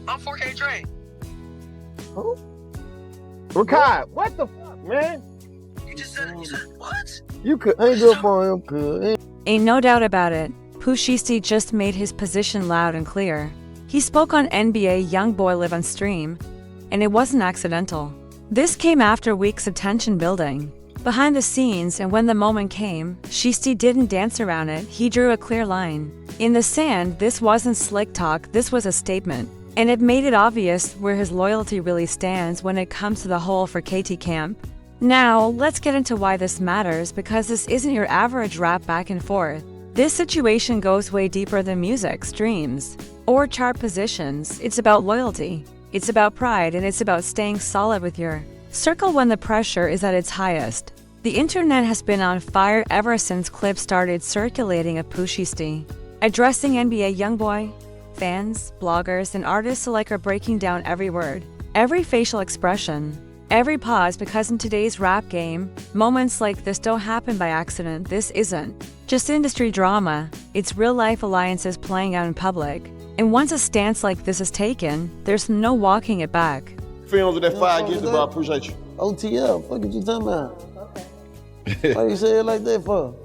I'm 4K Dre. Who? Rakai, what the fuck, man? You said what? You could hang up on him, cuz. Ain't no doubt about it. Pooh Shiesty just made his position loud and clear. He spoke on NBA YoungBoy Live on stream, and it wasn't accidental. This came after weeks of tension building behind the scenes, and when the moment came, Shiesty didn't dance around it, he drew a clear line in the sand. This wasn't slick talk, this was a statement. And it made it obvious where his loyalty really stands when it comes to the whole for KT camp. Now, let's get into why this matters, because this isn't your average rap back and forth. This situation goes way deeper than music, streams, or chart positions. It's about loyalty, it's about pride, and it's about staying solid with your circle when the pressure is at its highest. The internet has been on fire ever since clips started circulating of Pooh Shiesty addressing NBA YoungBoy. Fans, bloggers, and artists alike are breaking down every word, every facial expression, every pause, because in today's rap game, moments like this don't happen by accident. This isn't just industry drama, it's real-life alliances playing out in public. And once a stance like this is taken, there's no walking it back. Films with that fire gives, bro. I appreciate you. OTL, fuck you talking about? Okay. Why you say it like that for?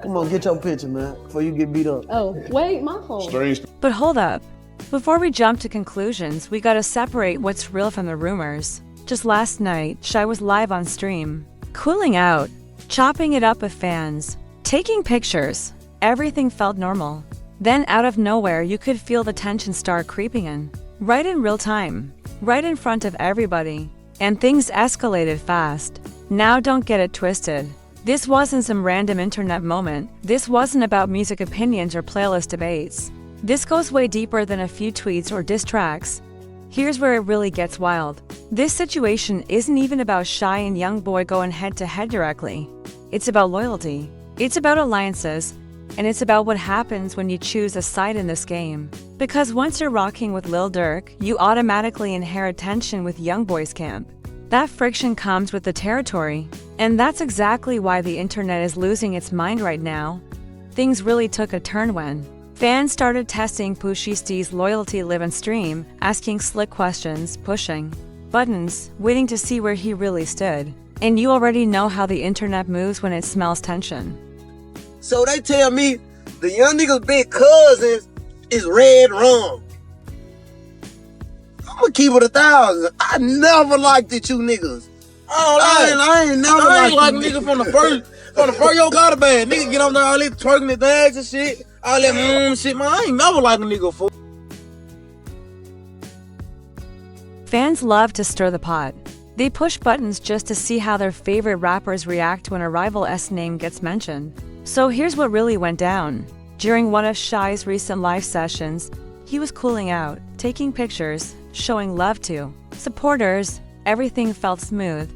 Come on, get your picture, man, before you get beat up. Oh, wait, my phone. Strange. But hold up. Before we jump to conclusions, we gotta separate what's real from the rumors. Just last night, Shy was live on stream, cooling out, chopping it up with fans, taking pictures. Everything felt normal. Then out of nowhere, you could feel the tension start creeping in. Right in real time. Right in front of everybody. And things escalated fast. Now don't get it twisted. This wasn't some random internet moment. This wasn't about music opinions or playlist debates. This goes way deeper than a few tweets or diss tracks. Here's where it really gets wild. This situation isn't even about Shy and YoungBoy going head to head directly. It's about loyalty. It's about alliances. And it's about what happens when you choose a side in this game. Because once you're rocking with Lil Durk, you automatically inherit tension with YoungBoy's camp. That friction comes with the territory. And that's exactly why the internet is losing its mind right now. Things really took a turn when fans started testing Pooh Shiesty's loyalty live and stream, asking slick questions, pushing buttons, waiting to see where he really stood. And you already know how the internet moves when it smells tension. So they tell me the young niggas' big cousins is red rum. I'ma keep it 1,000. I never liked it, you niggas. I ain't never like nigga from the first yo got a band. Nigga get on there all that twerking the dags and shit. All that shit, man. I ain't never like a nigga for. Fans love to stir the pot. They push buttons just to see how their favorite rappers react when a rival S name gets mentioned. So here's what really went down. During one of Shy's recent live sessions, he was cooling out, taking pictures, showing love to supporters. Everything felt smooth.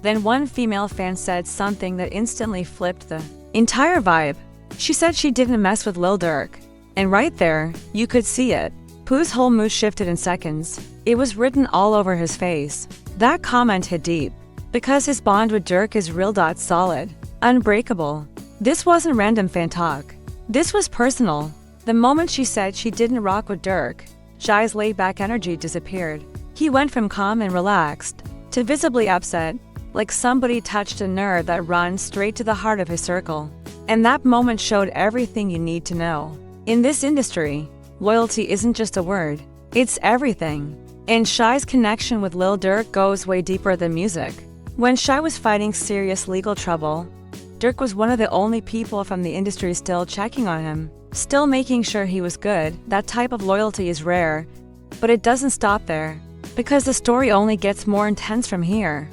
Then one female fan said something that instantly flipped the entire vibe. She said she didn't mess with Lil Durk. And right there, you could see it. Pooh's whole mood shifted in seconds. It was written all over his face. That comment hit deep. Because his bond with Durk is real. Solid. Unbreakable. This wasn't random fan talk. This was personal. The moment she said she didn't rock with Durk, Shy's laid-back energy disappeared. He went from calm and relaxed to visibly upset, like somebody touched a nerve that runs straight to the heart of his circle. And that moment showed everything you need to know. In this industry, loyalty isn't just a word, it's everything. And Shy's connection with Lil Durk goes way deeper than music. When Shy was fighting serious legal trouble, Durk was one of the only people from the industry still checking on him, still making sure he was good. That type of loyalty is rare, but it doesn't stop there. Because the story only gets more intense from here.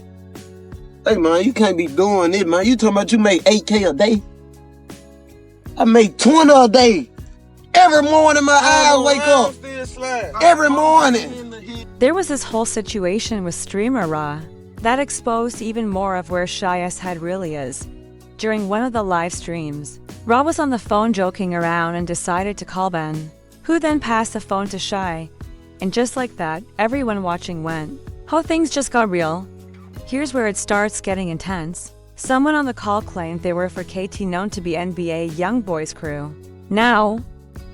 Hey man, you can't be doing it, man. You talking about you make 8K a day? I make 20 a day. Every morning my eyes wake up. Every morning. There was this whole situation with streamer Ra that exposed even more of where Shy's head really is. During one of the live streams, Ra was on the phone joking around and decided to call Ben, who then passed the phone to Shy. And just like that, everyone watching went, how things just got real. Here's where it starts getting intense. Someone on the call claimed they were for KT, known to be NBA YoungBoy's crew. Now,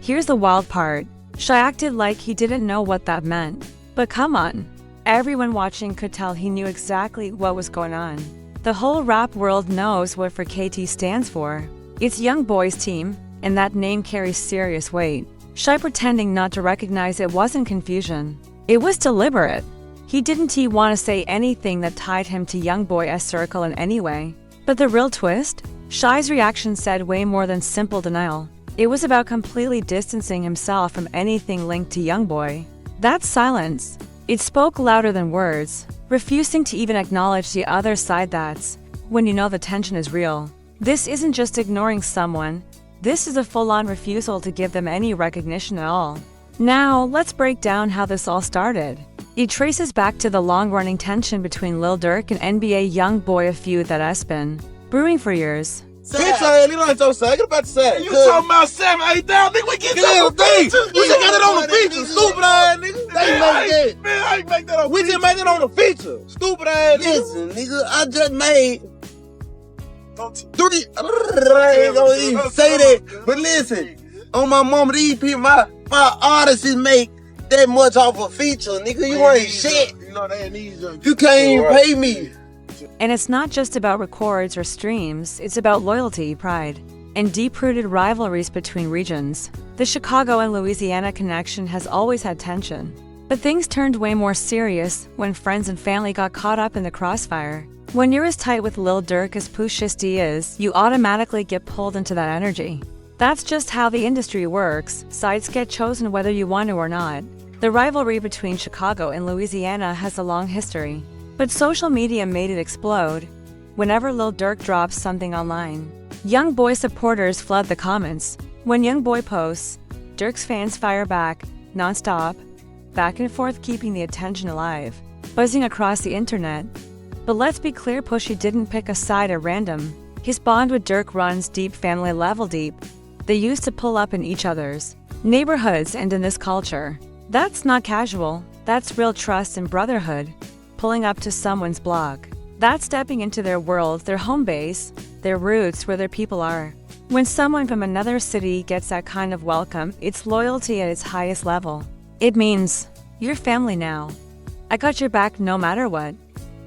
here's the wild part. Shy acted like he didn't know what that meant. But come on. Everyone watching could tell he knew exactly what was going on. The whole rap world knows what for KT stands for. It's Young Boy's team, and that name carries serious weight. Shy pretending not to recognize it wasn't confusion. It was deliberate. He didn't want to say anything that tied him to YoungBoy's circle in any way. But the real twist? Shy's reaction said way more than simple denial. It was about completely distancing himself from anything linked to YoungBoy. That silence. It spoke louder than words, refusing to even acknowledge the other side. That's when you know the tension is real. This isn't just ignoring someone. This is a full-on refusal to give them any recognition at all. Now, let's break down how this all started. It traces back to the long-running tension between Lil Durk and NBA YoungBoy Feud that has been brewing for years. Bitch, you don't have to say. Get about to say. You talking about 7, 8,000? Nigga, we get Yeah, some features. we just got it on the feature, stupid ass nigga. They make that. Man, I ain't make that on. We just made it on the feature, stupid ass nigga. Listen, nigga, I just made 3. I ain't gonna even say that. But listen, on my mama, these people, my artists make that much off a feature, nigga. You ain't shit. You know they need you. You can't even pay me. And it's not just about records or streams, it's about loyalty, pride, and deep-rooted rivalries between regions. The Chicago and Louisiana connection has always had tension. But things turned way more serious when friends and family got caught up in the crossfire. When you're as tight with Lil Durk as Pooh Shiesty is, you automatically get pulled into that energy. That's just how the industry works. Sides get chosen whether you want to or not. The rivalry between Chicago and Louisiana has a long history. But social media made it explode. Whenever Lil Durk drops something online, YoungBoy supporters flood the comments. When YoungBoy posts, Durk's fans fire back, non-stop, back and forth keeping the attention alive, buzzing across the internet. But let's be clear, Pushy didn't pick a side at random. His bond with Durk runs deep, family level deep. They used to pull up in each other's neighborhoods and in this culture. That's not casual, that's real trust and brotherhood. Pulling up to someone's blog. That's stepping into their world, their home base, their roots, where their people are. When someone from another city gets that kind of welcome, it's loyalty at its highest level. It means, you're family now. I got your back no matter what.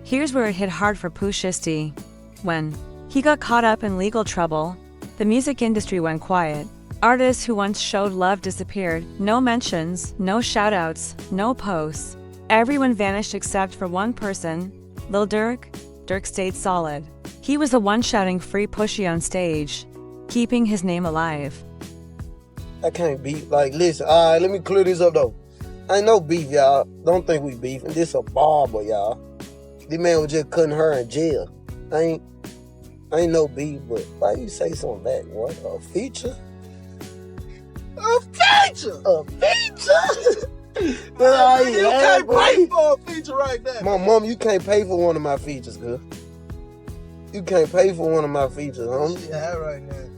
Here's where it hit hard for Pooh Shiesty. When he got caught up in legal trouble, the music industry went quiet. Artists who once showed love disappeared. No mentions, no shoutouts, no posts. Everyone vanished except for one person, Lil Durk. Durk stayed solid. He was the one shouting free Pushy on stage, keeping his name alive. I can't beef. Like, listen, all right, let me clear this up, though. Ain't no beef, y'all. Don't think we beefing. This a barber, y'all. This man was just cutting her in jail. Ain't no beef, but why you say something back? What? A feature? A feature? A feature? You can't pay for a feature right there. My mom, you can't pay for one of my features, girl. You can't pay for one of my features, homie. Yeah, right now.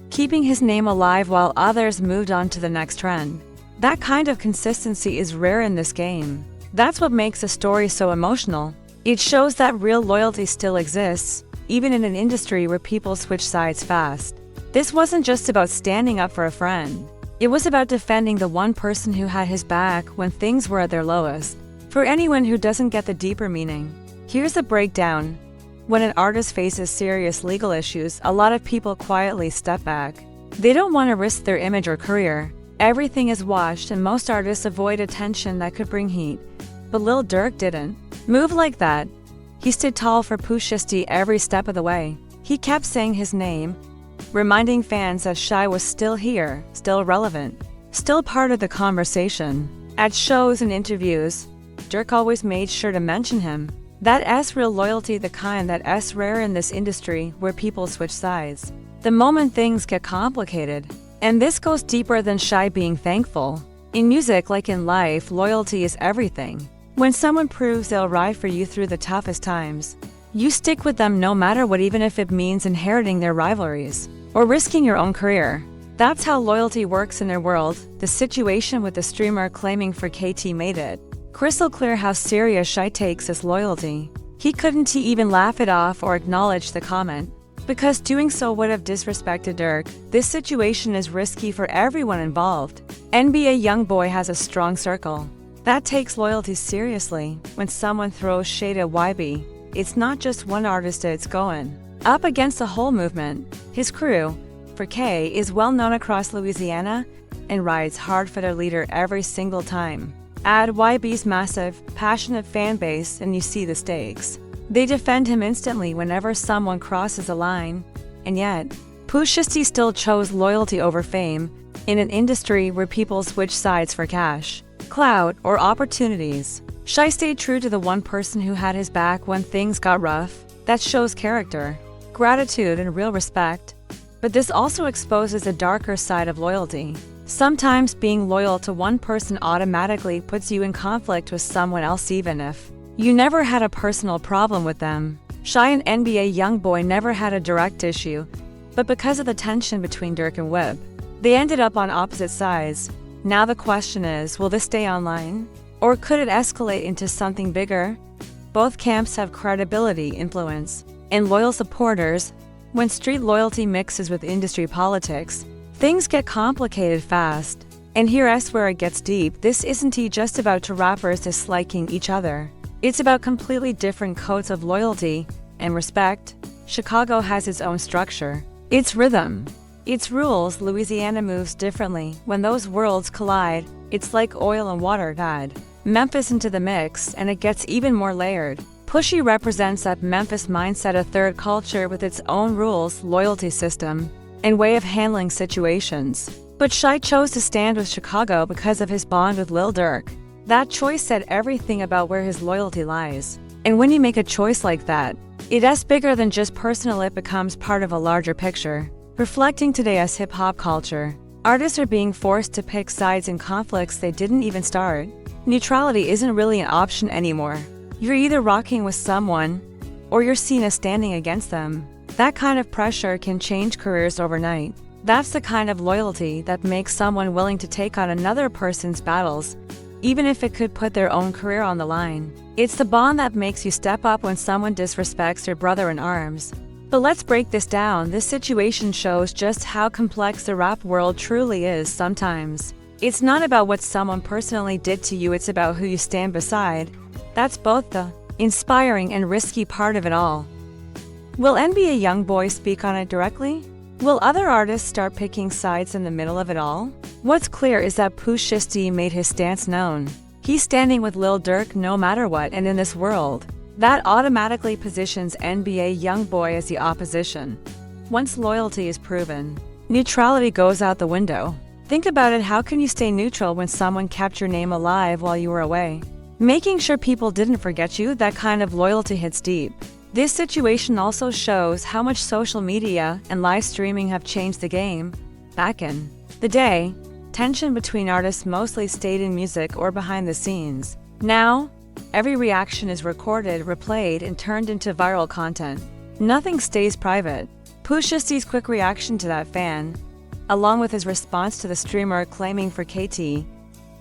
Keeping his name alive while others moved on to the next trend. That kind of consistency is rare in this game. That's what makes a story so emotional. It shows that real loyalty still exists, even in an industry where people switch sides fast. This wasn't just about standing up for a friend. It was about defending the one person who had his back when things were at their lowest. For anyone who doesn't get the deeper meaning, here's a breakdown. When an artist faces serious legal issues, a lot of people quietly step back. They don't want to risk their image or career. Everything is watched and most artists avoid attention that could bring heat. But Lil Durk didn't move like that. He stood tall for Pooh Shiesty every step of the way. He kept saying his name, reminding fans that Shy was still here, still relevant, still part of the conversation. At shows and interviews, Durk always made sure to mention him. That's real loyalty, the kind that's rare in this industry where people switch sides. The moment things get complicated. And this goes deeper than Shy being thankful. In music, like in life, loyalty is everything. When someone proves they'll ride for you through the toughest times, you stick with them no matter what, even if it means inheriting their rivalries or risking your own career. That's how loyalty works in their world. The situation with the streamer claiming for KT made it crystal clear how serious Shy takes his loyalty. He couldn't even laugh it off or acknowledge the comment. because doing so would have disrespected Dirk. This situation is risky for everyone involved. NBA YoungBoy has a strong circle that takes loyalty seriously. When someone throws shade at YB, it's not just one artist it's going up against the whole movement. His crew, for K, is well known across Louisiana and rides hard for their leader every single time. Add YB's massive, passionate fan base and you see the stakes. They defend him instantly whenever someone crosses a line, and yet, Pooh Shiesty still chose loyalty over fame in an industry where people switch sides for cash, clout, or opportunities. Shai stayed true to the one person who had his back when things got rough. That shows character, gratitude, and real respect. But this also exposes a darker side of loyalty. Sometimes being loyal to one person automatically puts you in conflict with someone else even if you never had a personal problem with them. Shai and NBA YoungBoy never had a direct issue, but because of the tension between Dirk and Wib, they ended up on opposite sides. Now the question is, will this stay online? Or could it escalate into something bigger? Both camps have credibility, influence, and loyal supporters. When street loyalty mixes with industry politics, things get complicated fast. And here's where it gets deep. This isn't just about two rappers disliking each other. It's about completely different codes of loyalty and respect. Chicago has its own structure, its rhythm, its rules. Louisiana moves differently. When those worlds collide, it's like oil and water. Add Memphis into the mix, and it gets even more layered. Pushy represents that Memphis mindset, a third culture with its own rules, loyalty system, and way of handling situations. But Shai chose to stand with Chicago because of his bond with Lil Durk. That choice said everything about where his loyalty lies. And when you make a choice like that, it's bigger than just personal, it becomes part of a larger picture. Reflecting today's hip-hop culture, artists are being forced to pick sides in conflicts they didn't even start. Neutrality isn't really an option anymore. You're either rocking with someone, or you're seen as standing against them. That kind of pressure can change careers overnight. That's the kind of loyalty that makes someone willing to take on another person's battles, even if it could put their own career on the line. It's the bond that makes you step up when someone disrespects your brother in arms. But let's break this down. This situation shows just how complex the rap world truly is sometimes. It's not about what someone personally did to you, it's about who you stand beside. That's both the inspiring and risky part of it all. Will NBA YoungBoy speak on it directly? Will other artists start picking sides in the middle of it all? What's clear is that Pooh Shiesty made his stance known. He's standing with Lil Durk no matter what, and in this world, that automatically positions NBA YoungBoy as the opposition. Once loyalty is proven, neutrality goes out the window. Think about it, how can you stay neutral when someone kept your name alive while you were away? Making sure people didn't forget you, that kind of loyalty hits deep. This situation also shows how much social media and live streaming have changed the game. Back in the day, tension between artists mostly stayed in music or behind the scenes. Now, every reaction is recorded, replayed, and turned into viral content. Nothing stays private. Pooh Shiesty's quick reaction to that fan, along with his response to the streamer claiming for KT,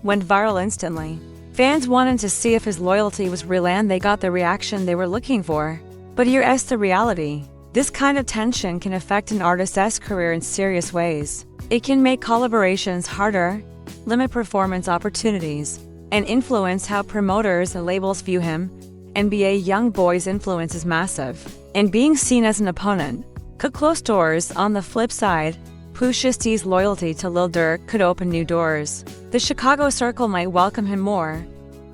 went viral instantly. Fans wanted to see if his loyalty was real, and they got the reaction they were looking for. But here's the reality. This kind of tension can affect an artist's career in serious ways. It can make collaborations harder, limit performance opportunities, and influence how promoters and labels view him. NBA YoungBoy's influence is massive, and being seen as an opponent could close doors. On the flip side, Pooh Shiesty's loyalty to Lil Durk could open new doors. The Chicago circle might welcome him more.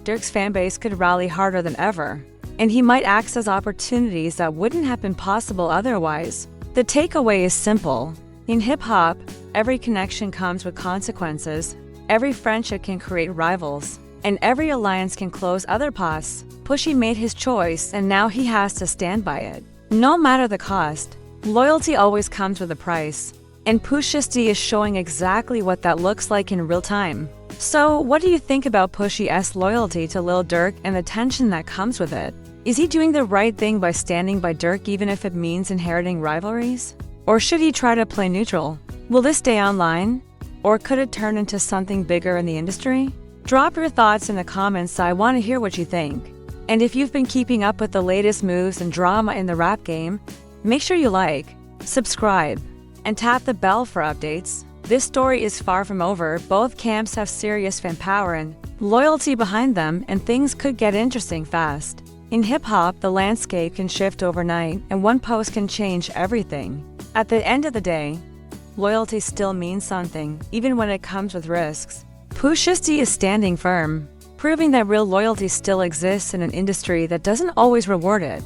Durk's fanbase could rally harder than ever, and he might access opportunities that wouldn't have been possible otherwise. The takeaway is simple. In hip-hop, every connection comes with consequences. Every friendship can create rivals, and every alliance can close other paths. Pushy made his choice, and now he has to stand by it. No matter the cost, loyalty always comes with a price. And Pooh Shiesty is showing exactly what that looks like in real time. So, what do you think about Pushy's loyalty to Lil Durk and the tension that comes with it? Is he doing the right thing by standing by Durk even if it means inheriting rivalries? Or should he try to play neutral? Will this stay online? Or could it turn into something bigger in the industry? Drop your thoughts in the comments, I want to hear what you think. And if you've been keeping up with the latest moves and drama in the rap game, make sure you like, subscribe, and tap the bell for updates. This story is far from over. Both camps have serious fan power and loyalty behind them, and things could get interesting fast. In hip-hop, the landscape can shift overnight, and one post can change everything. At the end of the day, loyalty still means something, even when it comes with risks. Pooh Shiesty is standing firm, proving that real loyalty still exists in an industry that doesn't always reward it.